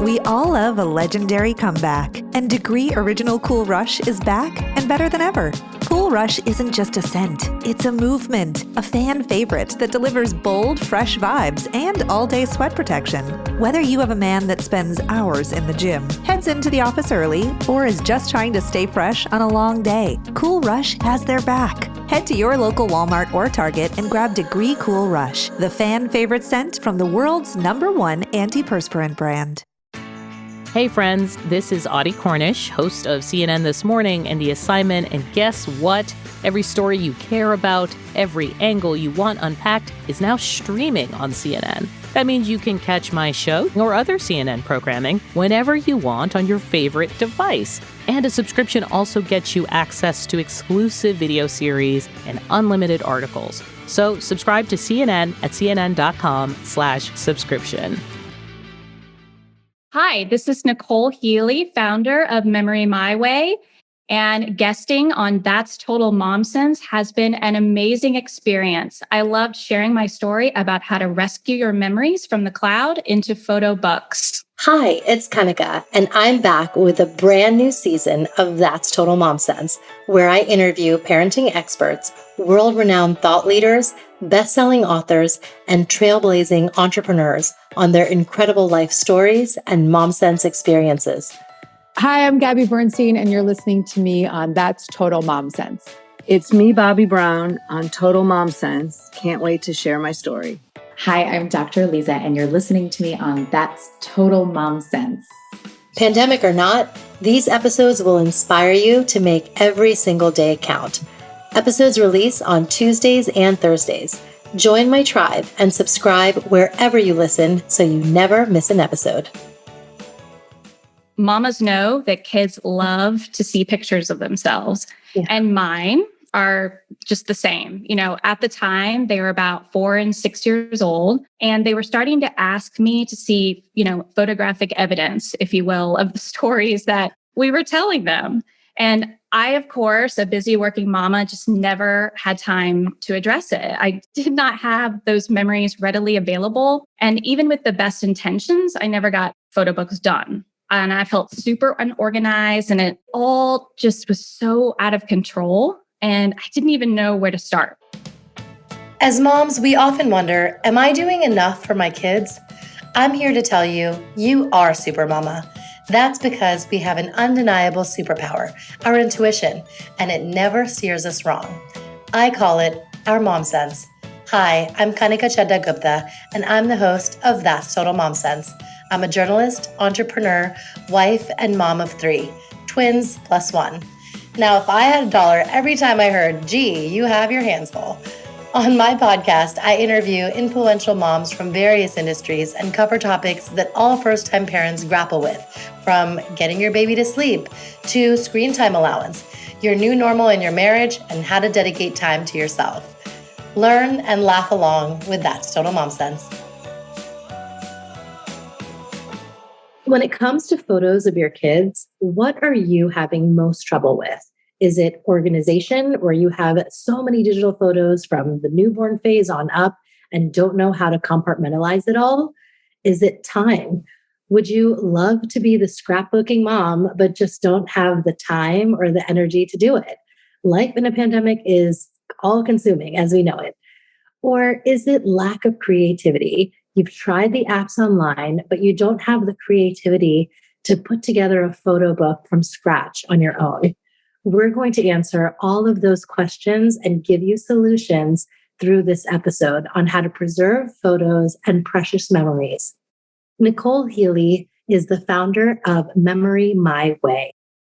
We all love a legendary comeback, and Degree Original Cool Rush is back and better than ever. Cool Rush isn't just a scent, it's a movement, a fan favorite that delivers bold, fresh vibes and all-day sweat protection. Whether you have a man that spends hours in the gym, heads into the office early, or is just trying to stay fresh on a long day, Cool Rush has their back. Head to your local Walmart or Target and grab Degree Cool Rush, the fan favorite scent from the world's #1 antiperspirant brand. Hey friends, this is Audie Cornish, host of CNN This Morning and The Assignment, and guess what? Every story you care about, every angle you want unpacked is now streaming on CNN. That means you can catch my show or other CNN programming whenever you want on your favorite device. And a subscription also gets you access to exclusive video series and unlimited articles. So subscribe to CNN at cnn.com/subscription. Hi, this is Nichole Healy, founder of Memory My Way, and guesting on That's Total Mom Sense has been an amazing experience. I loved sharing my story about how to rescue your memories from the cloud into photo books. Hi, it's Kanika, and I'm back with a brand new season of That's Total Mom Sense, where I interview parenting experts, world-renowned thought leaders, best-selling authors, and trailblazing entrepreneurs on their incredible life stories and mom sense experiences. Hi, I'm Gabby Bernstein, and you're listening to me on That's Total Mom Sense. It's me, Bobby Brown, on Total Mom Sense. Can't wait to share my story. Hi, I'm Dr. Lisa, and you're listening to me on That's Total Mom Sense. Pandemic or not, these episodes will inspire you to make every single day count. Episodes release on Tuesdays and Thursdays. Join my tribe and subscribe wherever you listen so you never miss an episode. Mamas know that kids love to see pictures of themselves, and mine are just the same. You know, at the time, they were about 4 and 6 years old, and they were starting to ask me to see, photographic evidence, if you will, of the stories that we were telling them. And I, of course, a busy working mama, just never had time to address it. I did not have those memories readily available. And even with the best intentions, I never got photo books done. And I felt super unorganized, and it all just was so out of control. And I didn't even know where to start. As moms, we often wonder, am I doing enough for my kids? I'm here to tell you, you are super mama. That's because we have an undeniable superpower, our intuition, and it never steers us wrong. I call it our mom sense. Hi, I'm Kanika Chadda Gupta, and I'm the host of That's Total Mom Sense. I'm a journalist, entrepreneur, wife, and mom of 3, twins plus 1. Now, if I had $1 every time I heard, gee, you have your hands full. On my podcast, I interview influential moms from various industries and cover topics that all first-time parents grapple with, from getting your baby to sleep to screen time allowance, your new normal in your marriage, and how to dedicate time to yourself. Learn and laugh along with That's Total Mom Sense. When it comes to photos of your kids, what are you having most trouble with? Is it organization, where you have so many digital photos from the newborn phase on up and don't know how to compartmentalize it all? Is it time? Would you love to be the scrapbooking mom, but just don't have the time or the energy to do it? Life in a pandemic is all-consuming as we know it. Or is it lack of creativity? You've tried the apps online, but you don't have the creativity to put together a photo book from scratch on your own. We're going to answer all of those questions and give you solutions through this episode on how to preserve photos and precious memories. Nichole Healy is the founder of Memory My Way.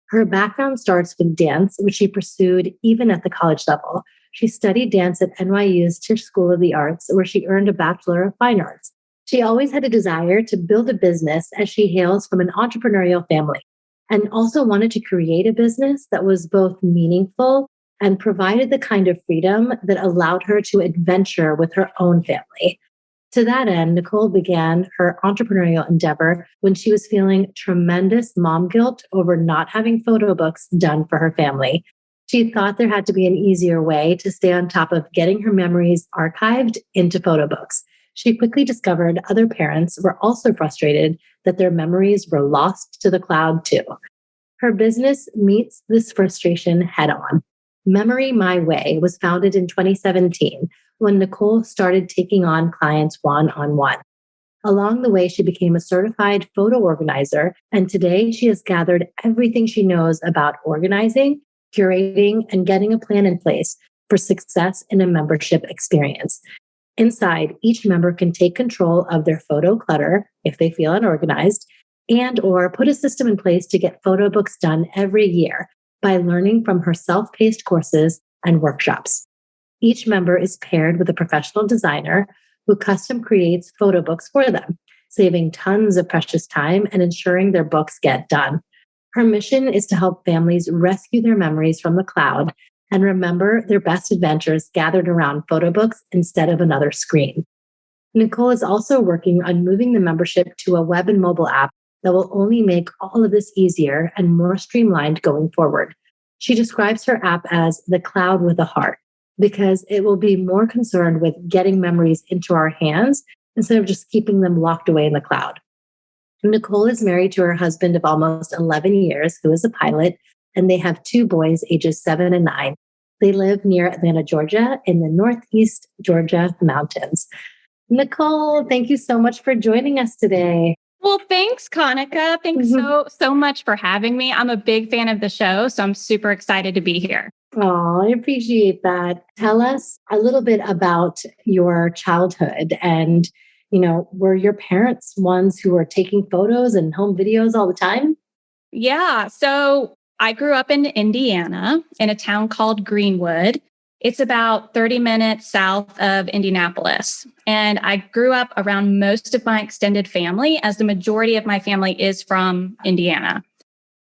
Her background starts with dance, which she pursued even at the college level. She studied dance at NYU's Tisch School of the Arts, where she earned a Bachelor of Fine Arts. She always had a desire to build a business, as she hails from an entrepreneurial family, and also wanted to create a business that was both meaningful and provided the kind of freedom that allowed her to adventure with her own family. To that end, Nichole began her entrepreneurial endeavor when she was feeling tremendous mom guilt over not having photo books done for her family. She thought there had to be an easier way to stay on top of getting her memories archived into photo books. she quickly discovered other parents were also frustrated that their memories were lost to the cloud too. Her business meets this frustration head on. Memory My Way was founded in 2017 when Nichole started taking on clients one-on-one. Along the way, she became a certified photo organizer, and today she has gathered everything she knows about organizing, curating, and getting a plan in place for success in a membership experience. Inside, each member can take control of their photo clutter if they feel unorganized, and or put a system in place to get photo books done every year by learning from her self-paced courses and workshops. Each member is paired with a professional designer who custom creates photo books for them, saving tons of precious time and ensuring their books get done. Her mission is to help families rescue their memories from the cloud and remember their best adventures gathered around photo books instead of another screen. Nichole is also working on moving the membership to a web and mobile app that will only make all of this easier and more streamlined going forward. She describes her app as the cloud with a heart, because it will be more concerned with getting memories into our hands instead of just keeping them locked away in the cloud. Nichole is married to her husband of almost 11 years, who is a pilot, and they have 2 boys, ages 7 and 9. They live near Atlanta, Georgia, in the Northeast Georgia mountains. Nichole, thank you so much for joining us today. Well, thanks, Kanika. Thanks so much for having me. I'm a big fan of the show, so I'm super excited to be here. Oh, I appreciate that. Tell us a little bit about your childhood and, were your parents ones who were taking photos and home videos all the time? Yeah. So I grew up in Indiana in a town called Greenwood. It's about 30 minutes south of Indianapolis. And I grew up around most of my extended family, as the majority of my family is from Indiana.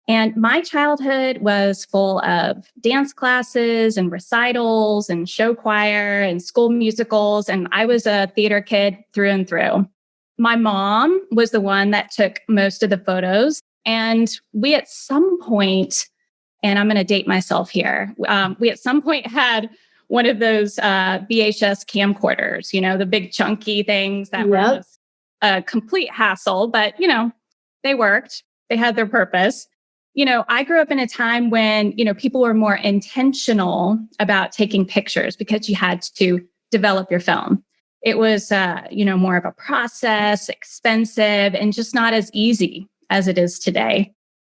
And my childhood was full of dance classes and recitals and show choir and school musicals. And I was a theater kid through and through. My mom was the one that took most of the photos. And we at some point, and I'm going to date myself here, we at some point had one of those VHS camcorders, the big chunky things that were just a complete hassle, but, they worked. They had their purpose. I grew up in a time when, people were more intentional about taking pictures because you had to develop your film. It was, more of a process, expensive, and just not as easy as it is today.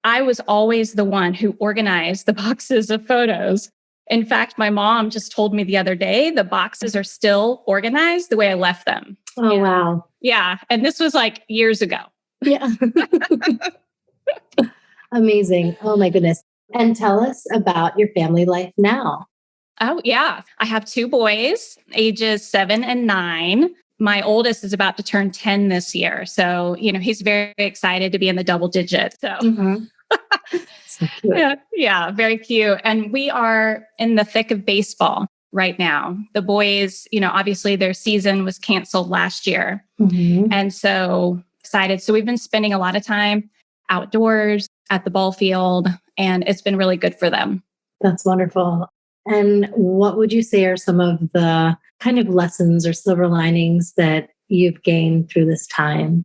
I was always the one who organized the boxes of photos. In fact, my mom just told me the other day, the boxes are still organized the way I left them. Oh, wow. Yeah. And this was like years ago. Yeah. Amazing. Oh my goodness. And tell us about your family life now. Oh, yeah. I have 2 boys, ages 7 and 9. My oldest is about to turn 10 this year. So, he's very excited to be in the double digits. So, So cute. yeah, very cute. And we are in the thick of baseball right now. The boys, obviously their season was canceled last year. And so excited. So we've been spending a lot of time outdoors at the ball field, and it's been really good for them. That's wonderful. And what would you say are some of the kind of lessons or silver linings that you've gained through this time?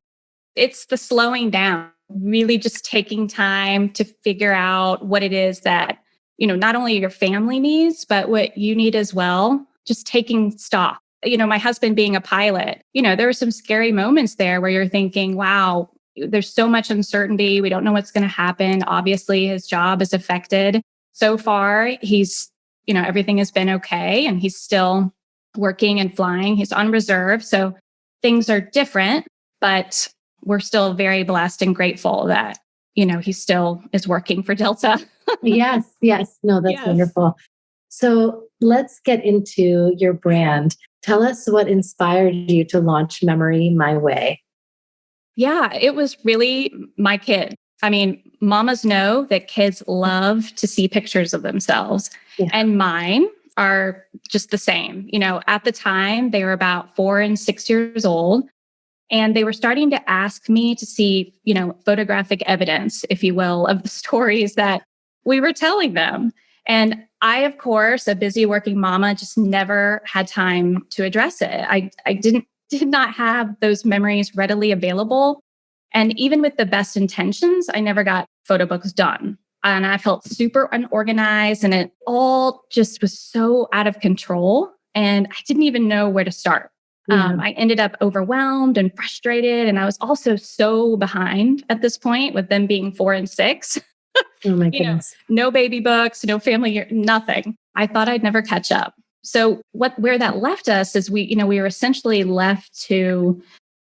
It's the slowing down, really just taking time to figure out what it is that, not only your family needs, but what you need as well. Just taking stock. My husband being a pilot, there were some scary moments there where you're thinking, wow, there's so much uncertainty. We don't know what's going to happen. Obviously, his job is affected. So far, he's, everything has been okay. And he's still working and flying. He's on reserve. So things are different, but we're still very blessed and grateful that, he still is working for Delta. Yes. No, that's wonderful. So let's get into your brand. Tell us what inspired you to launch Memory My Way. Yeah, it was really my kid. I mean, mamas know that kids love to see pictures of themselves, and mine are just the same. At the time, they were about 4 and 6 years old, and they were starting to ask me to see, photographic evidence, if you will, of the stories that we were telling them. And I, of course, a busy working mama, just never had time to address it. I didn't did not have those memories readily available. And even with the best intentions, I never got photo books done. And I felt super unorganized and it all just was so out of control. And I didn't even know where to start. I ended up overwhelmed and frustrated. And I was also so behind at this point with them being 4 and 6. Oh my goodness. No baby books, no family, nothing. I thought I'd never catch up. So where that left us is we were essentially left to,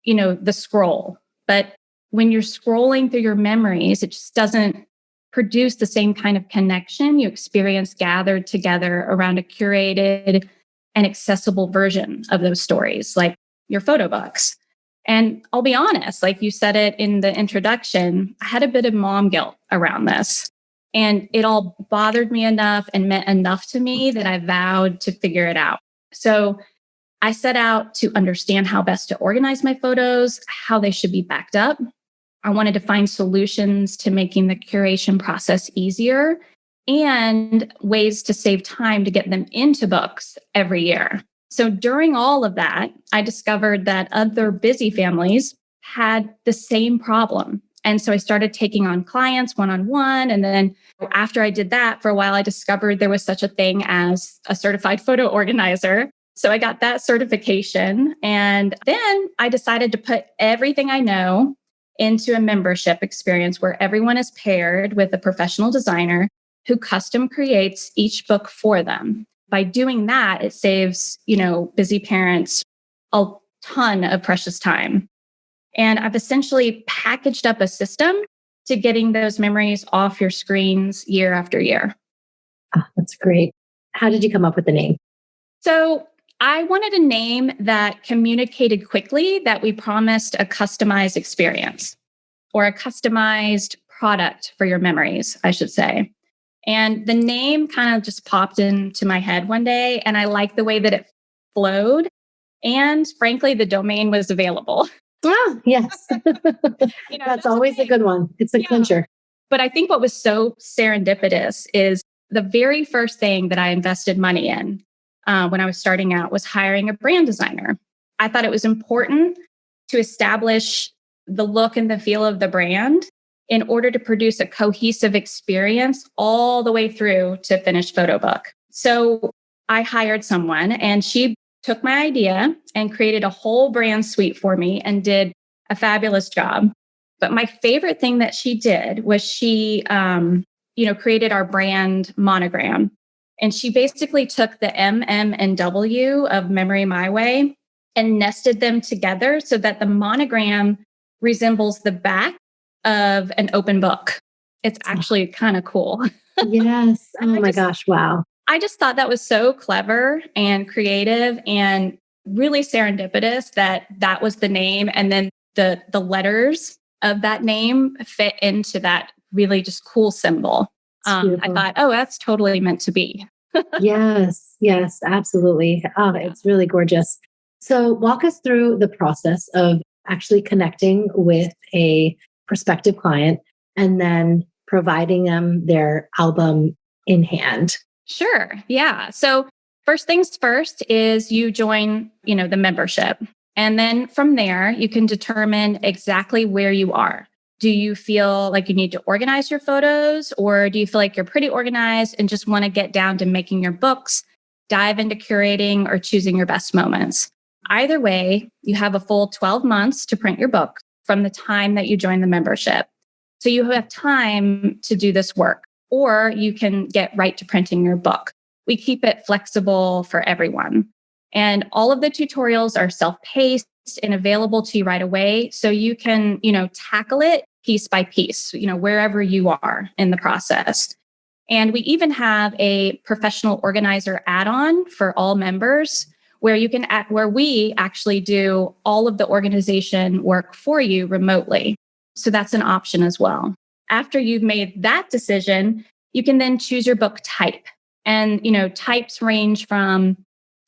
the scroll. But when you're scrolling through your memories, it just doesn't produce the same kind of connection you experience gathered together around a curated and accessible version of those stories, like your photo books. And I'll be honest, like you said it in the introduction, I had a bit of mom guilt around this. And it all bothered me enough and meant enough to me that I vowed to figure it out. So I set out to understand how best to organize my photos, how they should be backed up. I wanted to find solutions to making the curation process easier and ways to save time to get them into books every year. So during all of that, I discovered that other busy families had the same problem. And so I started taking on clients one-on-one. And then after I did that for a while, I discovered there was such a thing as a certified photo organizer. So I got that certification. And then I decided to put everything I know into a membership experience where everyone is paired with a professional designer who custom creates each book for them. By doing that, it saves, busy parents a ton of precious time. And I've essentially packaged up a system to getting those memories off your screens year after year. Oh, that's great. How did you come up with the name? So I wanted a name that communicated quickly that we promised a customized experience or a customized product for your memories, I should say. And the name kind of just popped into my head one day, and I liked the way that it flowed. And frankly, the domain was available. Oh, yes. That's always a good one. It's a clincher. But I think what was so serendipitous is the very first thing that I invested money in when I was starting out was hiring a brand designer. I thought it was important to establish the look and the feel of the brand in order to produce a cohesive experience all the way through to finished photo book. So I hired someone and she took my idea and created a whole brand suite for me and did a fabulous job. But my favorite thing that she did was she, created our brand monogram. And she basically took the M, M, and W of Memory My Way and nested them together so that the monogram resembles the back of an open book. It's actually kind of cool. Yes. Oh my gosh. Wow. I just thought that was so clever and creative and really serendipitous that was the name. And then the letters of that name fit into that really just cool symbol. I thought, oh, that's totally meant to be. Yes, absolutely. Oh, it's really gorgeous. So walk us through the process of actually connecting with a prospective client and then providing them their album in hand. Sure. Yeah. So first things first is you join, the membership. And then from there, you can determine exactly where you are. Do you feel like you need to organize your photos, or do you feel like you're pretty organized and just want to get down to making your books, dive into curating, or choosing your best moments? Either way, you have a full 12 months to print your book from the time that you join the membership. So you have time to do this work, or you can get right to printing your book. We keep it flexible for everyone. And all of the tutorials are self-paced and available to you right away. So you can, tackle it piece by piece, wherever you are in the process. And we even have a professional organizer add-on for all members where we actually do all of the organization work for you remotely. So that's an option as well. After you've made that decision, you can then choose your book type. And, types range from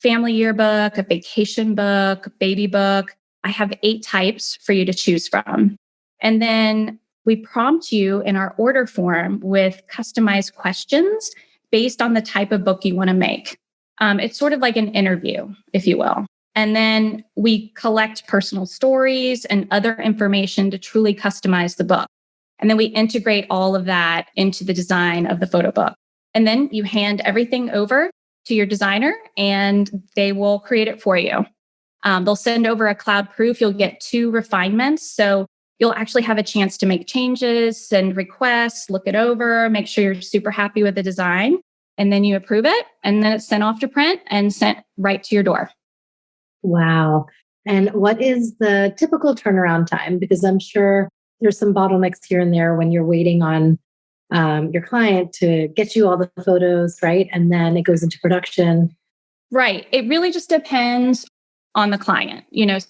family yearbook, a vacation book, baby book. I have 8 types for you to choose from. And then we prompt you in our order form with customized questions based on the type of book you want to make. It's sort of like an interview, if you will. And then we collect personal stories and other information to truly customize the book. And then we integrate all of that into the design of the photo book. And then you hand everything over to your designer and they will create it for you. They'll send over a cloud proof. You'll get 2 refinements. So you'll actually have a chance to make changes, send requests, look it over, make sure you're super happy with the design. And then you approve it. And then it's sent off to print and sent right to your door. Wow. And what is the typical turnaround time? Because I'm sure there's some bottlenecks here and there when you're waiting on your client to get you all the photos, right? And then it goes into production. Right. It really just depends on the client,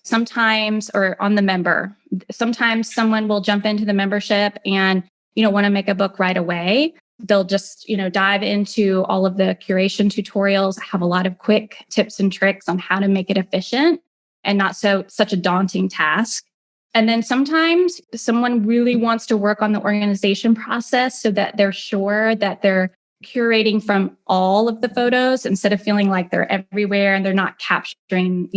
sometimes, or on the member. Sometimes someone will jump into the membership and, want to make a book right away. They'll just, dive into all of the curation tutorials, have a lot of quick tips and tricks on how to make it efficient and not such a daunting task. And then sometimes someone really wants to work on the organization process so that they're sure that they're curating from all of the photos instead of feeling like they're everywhere and they're not capturing,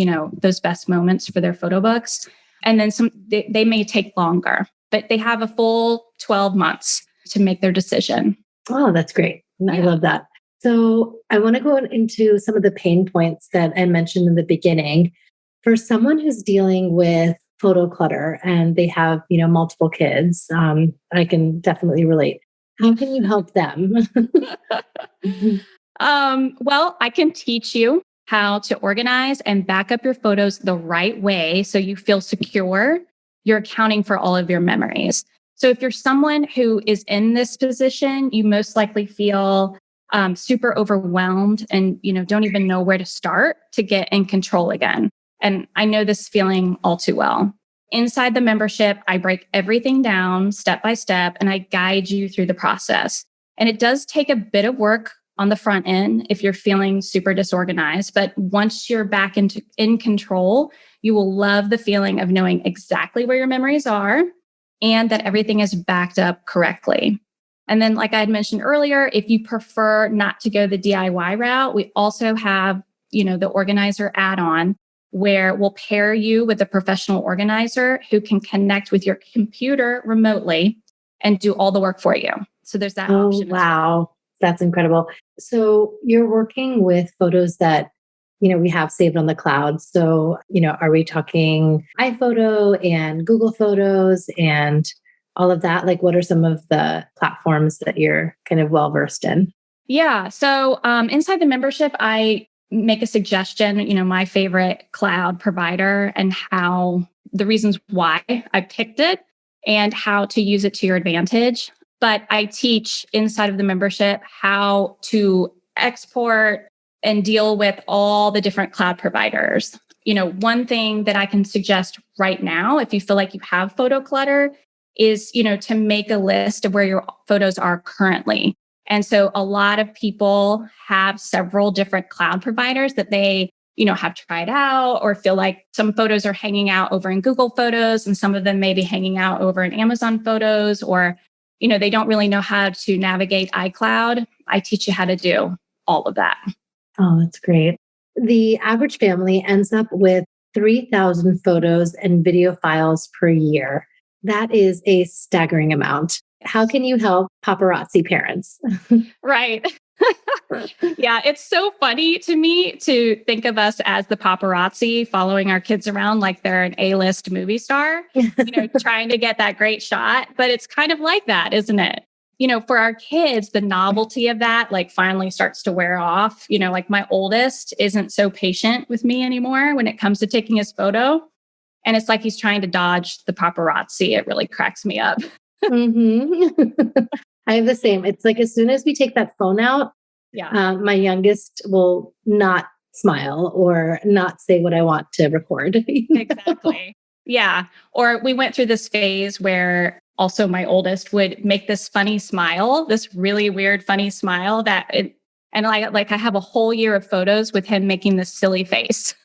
those best moments for their photo books. And then they may take longer, but they have a full 12 months to make their decision. Oh, that's great. I love that. So I want to go into some of the pain points that I mentioned in the beginning. For someone who's dealing with photo clutter and they have, multiple kids, I can definitely relate. How can you help them? Well, I can teach you how to organize and back up your photos the right way so you feel secure. You're accounting for all of your memories. So if you're someone who is in this position, you most likely feel super overwhelmed and don't even know where to start to get in control again. And I know this feeling all too well. Inside the membership, I break everything down step by step and I guide you through the process. And it does take a bit of work on the front end if you're feeling super disorganized. But once you're back in control, you will love the feeling of knowing exactly where your memories are and that everything is backed up correctly. And then, like I had mentioned earlier, if you prefer not to go the DIY route, we also have, the organizer add-on, where we'll pair you with a professional organizer who can connect with your computer remotely and do all the work for you. So there's that option. Wow. That's incredible. So you're working with photos that, we have saved on the cloud. So, are we talking iPhoto and Google Photos and all of that? Like, what are some of the platforms that you're kind of well-versed in? Yeah. So inside the membership, I make a suggestion, my favorite cloud provider and how the reasons why I picked it and how to use it to your advantage. But I teach inside of the membership how to export and deal with all the different cloud providers. One thing that I can suggest right now, if you feel like you have photo clutter, is, to make a list of where your photos are currently. And so a lot of people have several different cloud providers that they, have tried out or feel like some photos are hanging out over in Google Photos and some of them may be hanging out over in Amazon Photos, or, they don't really know how to navigate iCloud. I teach you how to do all of that. Oh, that's great. The average family ends up with 3,000 photos and video files per year. That is a staggering amount. How can you help paparazzi parents? Right. Yeah, it's so funny to me to think of us as the paparazzi following our kids around like they're an A-list movie star, trying to get that great shot. But it's kind of like that, isn't it? For our kids, the novelty of that finally starts to wear off. Like my oldest isn't so patient with me anymore when it comes to taking his photo. And it's like he's trying to dodge the paparazzi. It really cracks me up. Mm-hmm. I have the same. It's like as soon as we take that phone out, my youngest will not smile or not say what I want to record. Exactly. Yeah. Or we went through this phase where also my oldest would make this funny smile, this really weird, funny smile and I have a whole year of photos with him making this silly face.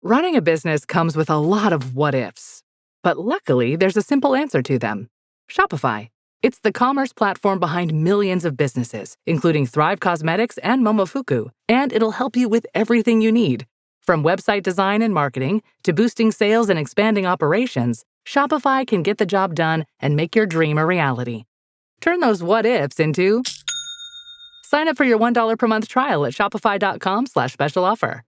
Running a business comes with a lot of what ifs, but luckily there's a simple answer to them. Shopify. It's the commerce platform behind millions of businesses, including Thrive Cosmetics and Momofuku, and it'll help you with everything you need. From website design and marketing to boosting sales and expanding operations, Shopify can get the job done and make your dream a reality. Turn those what ifs into... Sign up for your $1 per month trial at shopify.com/special offer.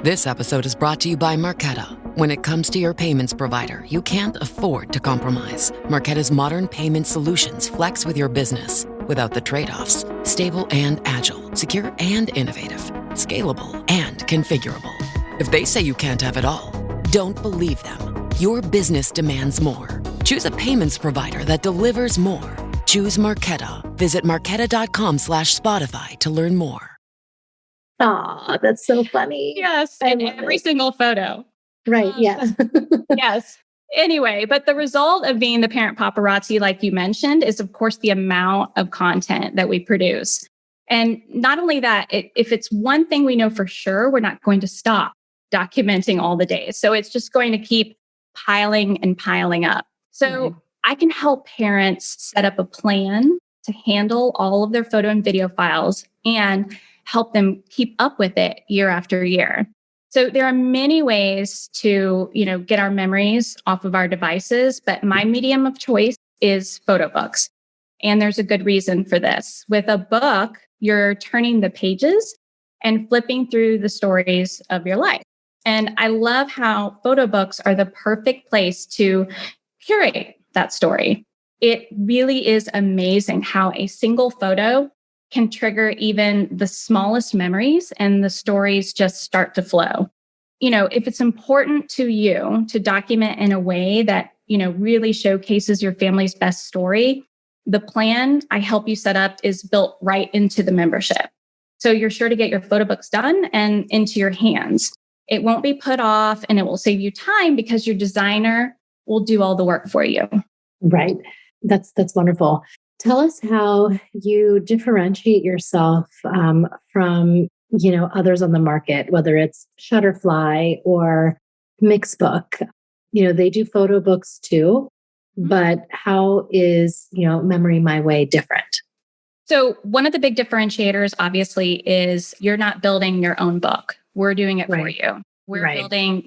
This episode is brought to you by Marqeta. When it comes to your payments provider, you can't afford to compromise. Marqeta's modern payment solutions flex with your business without the trade-offs. Stable and agile, secure and innovative, scalable and configurable. If they say you can't have it all, don't believe them. Your business demands more. Choose a payments provider that delivers more. Choose Marqeta. Visit marqeta.com/Spotify to learn more. Aw, that's so funny. Yes, I in love every it. single photo. Right, yeah. Yes. Anyway, but the result of being the parent paparazzi, like you mentioned, is of course the amount of content that we produce. And not only that, if it's one thing we know for sure, we're not going to stop documenting all the days. So it's just going to keep piling and piling up. So Right. I can help parents set up a plan to handle all of their photo and video files and help them keep up with it year after year. So there are many ways to, get our memories off of our devices, but my medium of choice is photo books. And there's a good reason for this. With a book, you're turning the pages and flipping through the stories of your life. And I love how photo books are the perfect place to curate that story. It really is amazing how a single photo can trigger even the smallest memories and the stories just start to flow. If it's important to you to document in a way that, really showcases your family's best story, the plan I help you set up is built right into the membership. So you're sure to get your photo books done and into your hands. It won't be put off and it will save you time because your designer will do all the work for you. Right. That's wonderful. Tell us how you differentiate yourself from, others on the market, whether it's Shutterfly or Mixbook. They do photo books too, but how is, Memory My Way different? So one of the big differentiators, obviously, is you're not building your own book. We're doing it for you. We're building,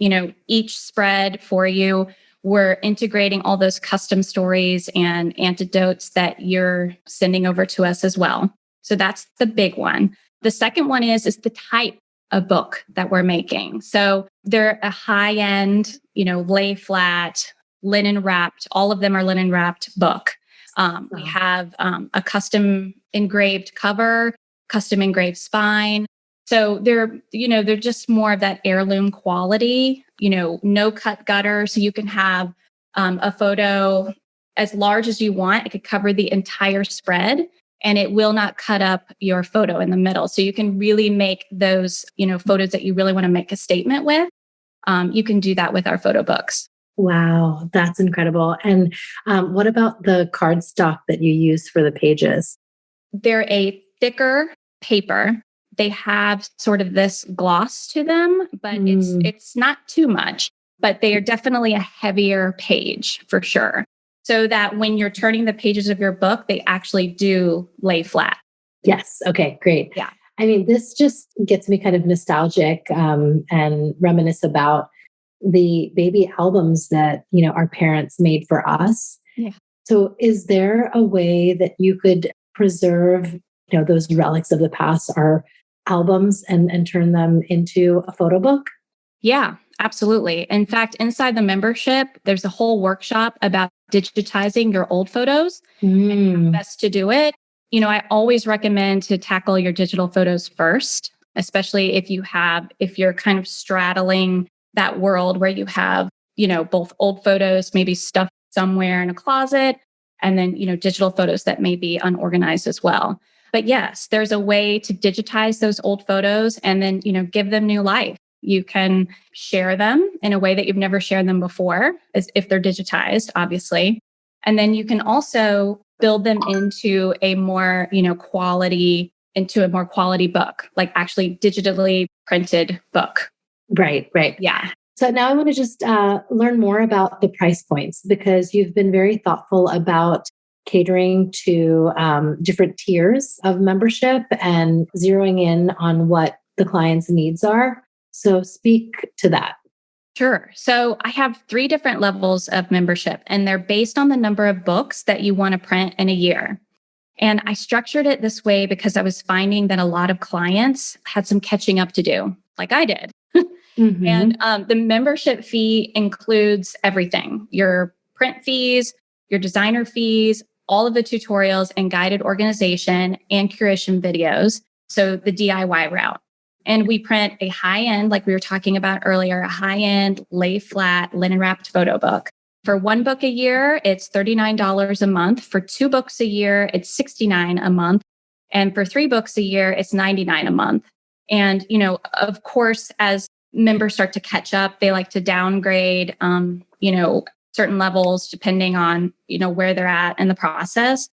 each spread for you. We're integrating all those custom stories and anecdotes that you're sending over to us as well. So that's the big one. The second one is the type of book that we're making. So they're a high-end, lay flat, linen wrapped, all of them are linen wrapped book. We have a custom engraved cover, custom engraved spine. So they're just more of that heirloom quality, no cut gutter. So you can have a photo as large as you want. It could cover the entire spread and it will not cut up your photo in the middle. So you can really make those, photos that you really want to make a statement with. You can do that with our photo books. Wow, that's incredible. And what about the cardstock that you use for the pages? They're a thicker paper. They have sort of this gloss to them, but it's not too much, but they are definitely a heavier page for sure. So that when you're turning the pages of your book, they actually do lay flat. Yes. Okay, great. Yeah. I mean, this just gets me kind of nostalgic and reminisce about the baby albums that, our parents made for us. Yeah. So is there a way that you could preserve, those relics of the past, our albums, and turn them into a photo book? Yeah, absolutely. In fact, inside the membership, there's a whole workshop about digitizing your old photos and how best to do it. I always recommend to tackle your digital photos first, especially if you're kind of straddling that world where you have, both old photos, maybe stuffed somewhere in a closet, and then, digital photos that may be unorganized as well. But yes, there's a way to digitize those old photos and then, give them new life. You can share them in a way that you've never shared them before, as if they're digitized, obviously. And then you can also build them into a more, quality book, like actually digitally printed book. Right. Yeah. So now I want to just learn more about the price points, because you've been very thoughtful about catering to different tiers of membership and zeroing in on what the client's needs are. So speak to that. Sure. So I have 3 different levels of membership, and they're based on the number of books that you want to print in a year. And I structured it this way because I was finding that a lot of clients had some catching up to do, like I did. And the membership fee includes everything: your print fees, your designer fees, all of the tutorials and guided organization and curation videos. So the DIY route. And we print a high-end, like we were talking about earlier, a high-end lay flat linen wrapped photo book. For 1 book a year, it's $39 a month. For 2 books a year, it's $69 a month. And for 3 books a year, it's $99 a month. And, of course, as members start to catch up, they like to downgrade, certain levels depending on, where they're at in the process.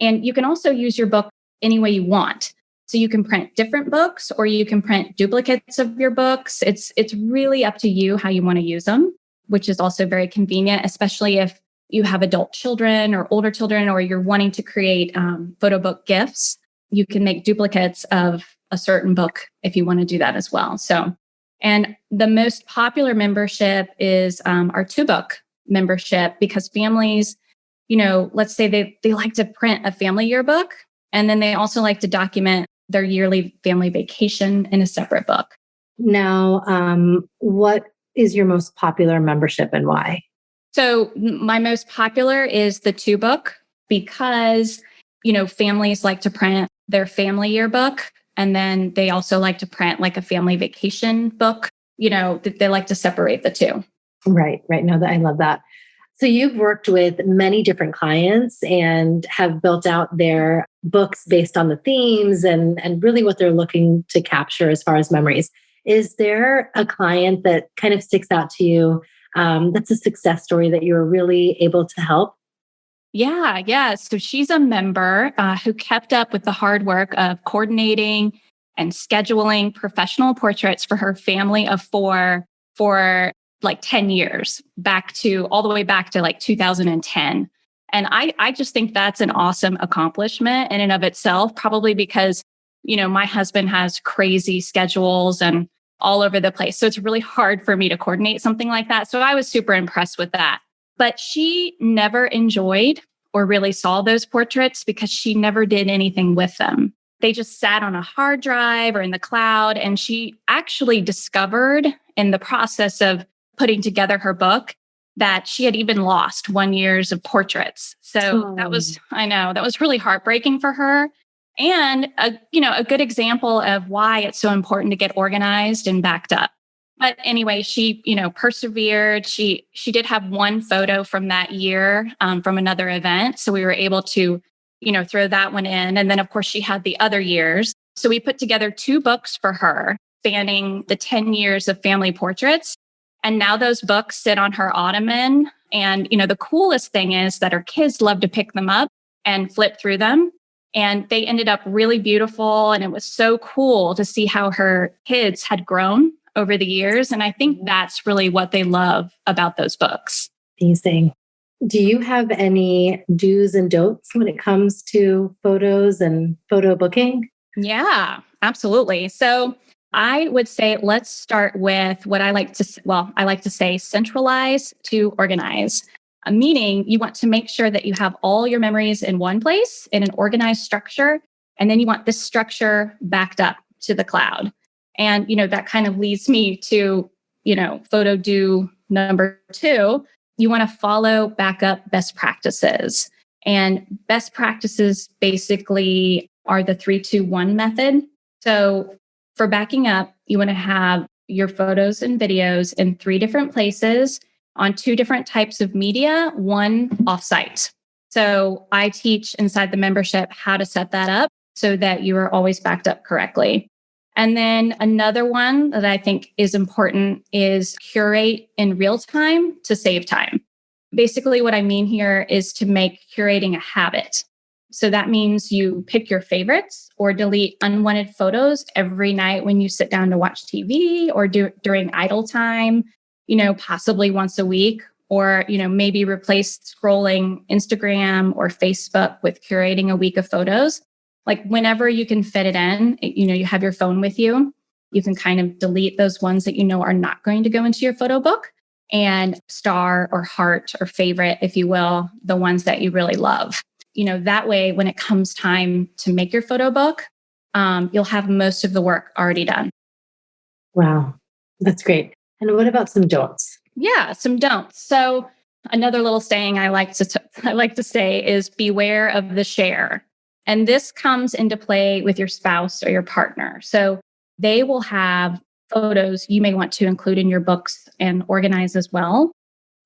And you can also use your book any way you want. So you can print different books or you can print duplicates of your books. It's really up to you how you want to use them, which is also very convenient, especially if you have adult children or older children, or you're wanting to create photo book gifts. You can make duplicates of a certain book if you want to do that as well. So, and the most popular membership is our 2-book membership, because families, let's say they like to print a family yearbook, and then they also like to document their yearly family vacation in a separate book. Now, what is your most popular membership and why? So my most popular is the 2-book because, families like to print their family yearbook, and then they also like to print like a family vacation book. They like to separate the 2. Right. No, I love that. So you've worked with many different clients and have built out their books based on the themes and really what they're looking to capture as far as memories. Is there a client that kind of sticks out to you that's a success story that you were really able to help? Yeah. So she's a member who kept up with the hard work of coordinating and scheduling professional portraits for her family of 4 for like 10 years, all the way back to like 2010. And I just think that's an awesome accomplishment in and of itself, probably because, my husband has crazy schedules and all over the place. So it's really hard for me to coordinate something like that. So I was super impressed with that. But she never enjoyed or really saw those portraits because she never did anything with them. They just sat on a hard drive or in the cloud. And she actually discovered in the process of putting together her book that she had even lost 1 year's of portraits. So that was really heartbreaking for her. And a good example of why it's so important to get organized and backed up. But anyway, she, persevered. She did have 1 photo from that year from another event. So we were able to, throw that one in. And then of course she had the other years. So we put together 2 books for her spanning the 10 years of family portraits. And now those books sit on her ottoman. And, the coolest thing is that her kids love to pick them up and flip through them. And they ended up really beautiful. And it was so cool to see how her kids had grown over the years. And I think that's really what they love about those books. Amazing. Do you have any do's and don'ts when it comes to photos and photo booking? Yeah, absolutely. So I would say, let's start with what I like to say, centralize to organize. Meaning you want to make sure that you have all your memories in one place in an organized structure. And then you want this structure backed up to the cloud. And, that kind of leads me to, photo do number 2. You want to follow backup best practices. And best practices basically are the 3-2-1 method. So for backing up, you want to have your photos and videos in 3 different places on 2 different types of media, 1 offsite. So I teach inside the membership how to set that up so that you are always backed up correctly. And then another one that I think is important is curate in real time to save time. Basically, what I mean here is to make curating a habit. So that means you pick your favorites or delete unwanted photos every night when you sit down to watch TV or during idle time, possibly once a week, or, maybe replace scrolling Instagram or Facebook with curating a week of photos. Like whenever you can fit it in, you have your phone with you. You can kind of delete those ones that you know are not going to go into your photo book and star or heart or favorite, if you will, the ones that you really love. That way, when it comes time to make your photo book, you'll have most of the work already done. Wow, that's great. And what about some don'ts? Yeah, some don'ts. So another little saying I like to say is beware of the share. And this comes into play with your spouse or your partner. So they will have photos you may want to include in your books and organize as well.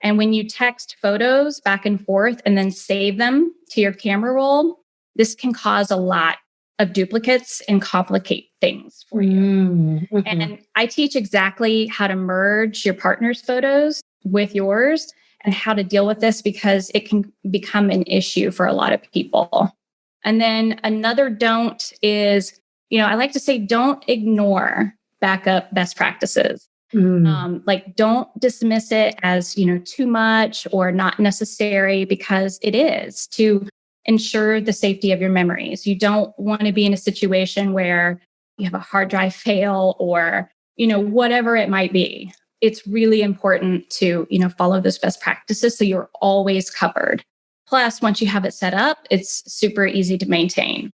And when you text photos back and forth and then save them to your camera roll, this can cause a lot of duplicates and complicate things for you. Mm-hmm. And I teach exactly how to merge your partner's photos with yours and how to deal with this because it can become an issue for a lot of people. And then another don't is, I like to say, don't ignore backup best practices. Don't dismiss it as, too much or not necessary, because it is to ensure the safety of your memories. You don't want to be in a situation where you have a hard drive fail or, whatever it might be. It's really important to, follow those best practices so you're always covered. Plus, once you have it set up, it's super easy to maintain.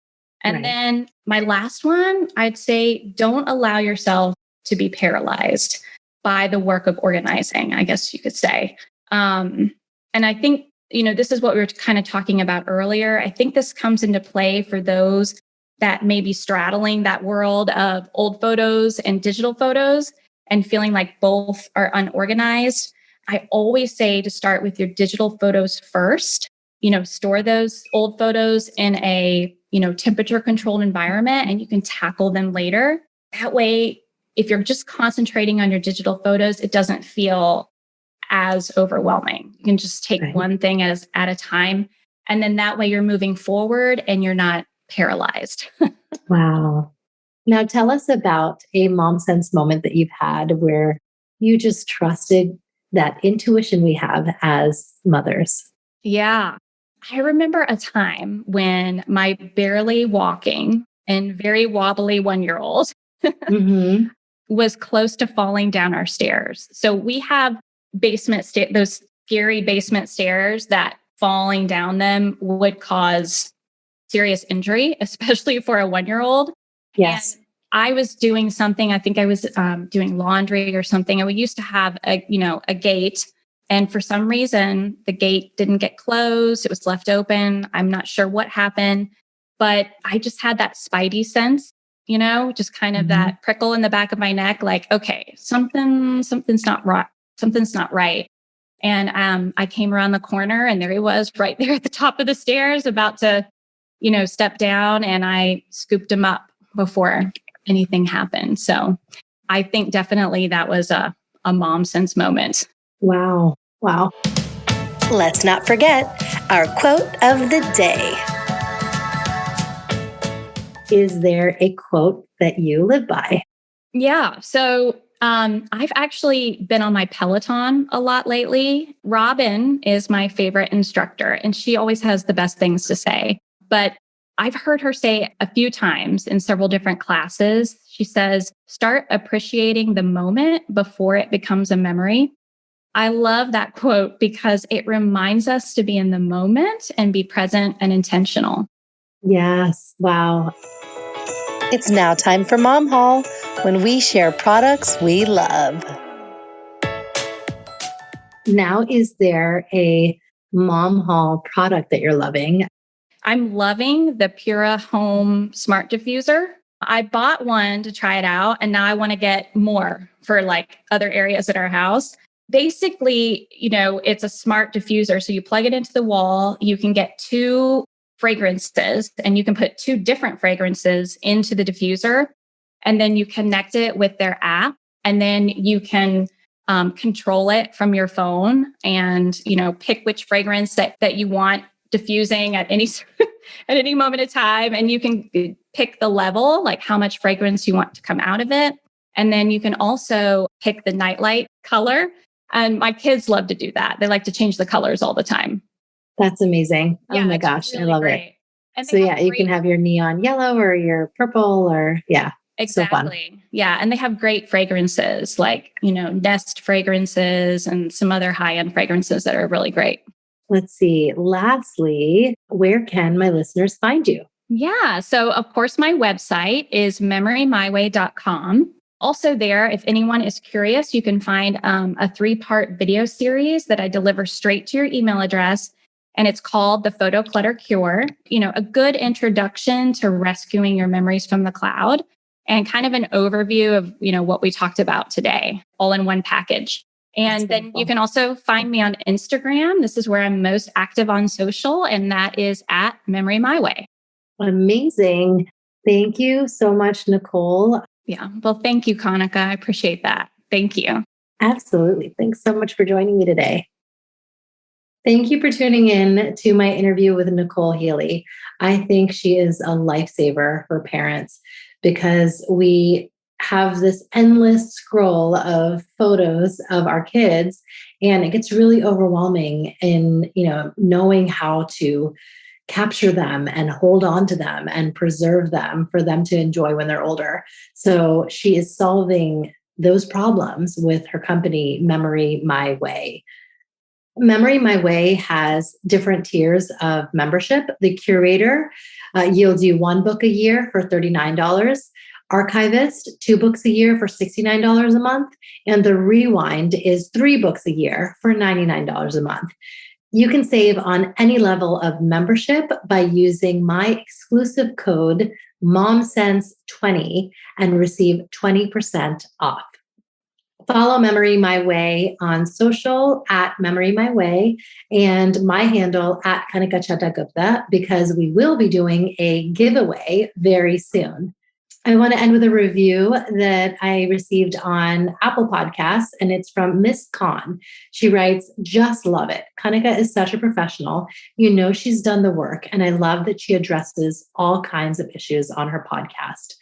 And then my last one, I'd say, don't allow yourself to be paralyzed by the work of organizing, I guess you could say. And I think, this is what we were kind of talking about earlier. I think this comes into play for those that may be straddling that world of old photos and digital photos and feeling like both are unorganized. I always say to start with your digital photos first. Store those old photos in a, temperature controlled environment, and you can tackle them later. That way, if you're just concentrating on your digital photos, it doesn't feel as overwhelming. You can just take one thing at a time. And then that way you're moving forward and you're not paralyzed. Wow. Now tell us about a mom sense moment that you've had where you just trusted that intuition we have as mothers. Yeah. I remember a time when my barely walking and very wobbly 1-year-old was close to falling down our stairs. So we have those scary basement stairs that falling down them would cause serious injury, especially for a 1-year-old. Yes. And I was doing something, I think I was doing laundry or something. And we used to have a gate. And for some reason, the gate didn't get closed. It was left open. I'm not sure what happened, but I just had that spidey sense, just kind of that prickle in the back of my neck, like, okay, something's not right. Something's not right. And I came around the corner and there he was right there at the top of the stairs about to, step down, and I scooped him up before anything happened. So I think definitely that was a mom sense moment. Wow. Wow. Let's not forget our quote of the day. Is there a quote that you live by? Yeah. So I've actually been on my Peloton a lot lately. Robin is my favorite instructor, and she always has the best things to say. But I've heard her say a few times in several different classes, she says, start appreciating the moment before it becomes a memory. I love that quote because it reminds us to be in the moment and be present and intentional. Yes. Wow. It's now time for Mom Haul, when we share products we love. Now, is there a Mom Haul product that you're loving? I'm loving the Pura Home Smart Diffuser. I bought one to try it out, and now I want to get more for like other areas at our house. Basically, it's a smart diffuser. So you plug it into the wall, you can get 2 fragrances, and you can put 2 different fragrances into the diffuser, and then you connect it with their app, and then you can control it from your phone and, pick which fragrance that you want diffusing at any moment of time. And you can pick the level, like how much fragrance you want to come out of it. And then you can also pick the nightlight color. And my kids love to do that. They like to change the colors all the time. That's amazing. Yeah, oh my gosh, really I love great. it. And So you can have your neon yellow or your purple or Exactly. So fun. Yeah. And they have great fragrances like, Nest fragrances and some other high-end fragrances that are really great. Let's see. Lastly, where can my listeners find you? Yeah. So, of course, my website is memorymyway.com. Also there, if anyone is curious, you can find a 3-part video series that I deliver straight to your email address. And it's called The Photo Clutter Cure, a good introduction to rescuing your memories from the cloud and kind of an overview of, what we talked about today, all in one package. And then you can also find me on Instagram. This is where I'm most active on social, and that is at Memory My Way. Amazing. Thank you so much, Nichole. Yeah. Well, thank you, Kanika. I appreciate that. Thank you. Absolutely. Thanks so much for joining me today. Thank you for tuning in to my interview with Nichole Healy. I think she is a lifesaver for parents because we have this endless scroll of photos of our kids, and it gets really overwhelming in, knowing how to capture them and hold on to them and preserve them for them to enjoy when they're older. So she is solving those problems with her company, Memory My Way. Memory My Way has different tiers of membership. The Curator yields you 1 book a year for $39. Archivist, 2 books a year for $69 a month. And the Rewind is 3 books a year for $99 a month. You can save on any level of membership by using my exclusive code MOMSENSE20 and receive 20% off. Follow Memory My Way on social at Memory My Way and my handle at Kanika Chatagupta, because we will be doing a giveaway very soon. I want to end with a review that I received on Apple Podcasts, and it's from Miss Khan. She writes, "Just love it. Kanika is such a professional. She's done the work, and I love that she addresses all kinds of issues on her podcast."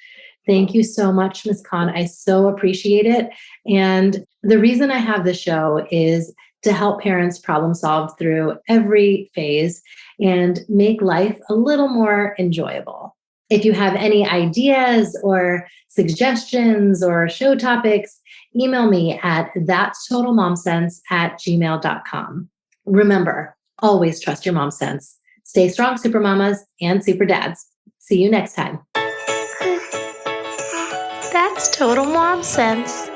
Thank you so much, Ms. Khan. I so appreciate it. And the reason I have the show is to help parents problem solve through every phase and make life a little more enjoyable. If you have any ideas or suggestions or show topics, email me at thatstotalmomsense@gmail.com. Remember, always trust your mom sense. Stay strong, super mamas and super dads. See you next time. That's total mom sense.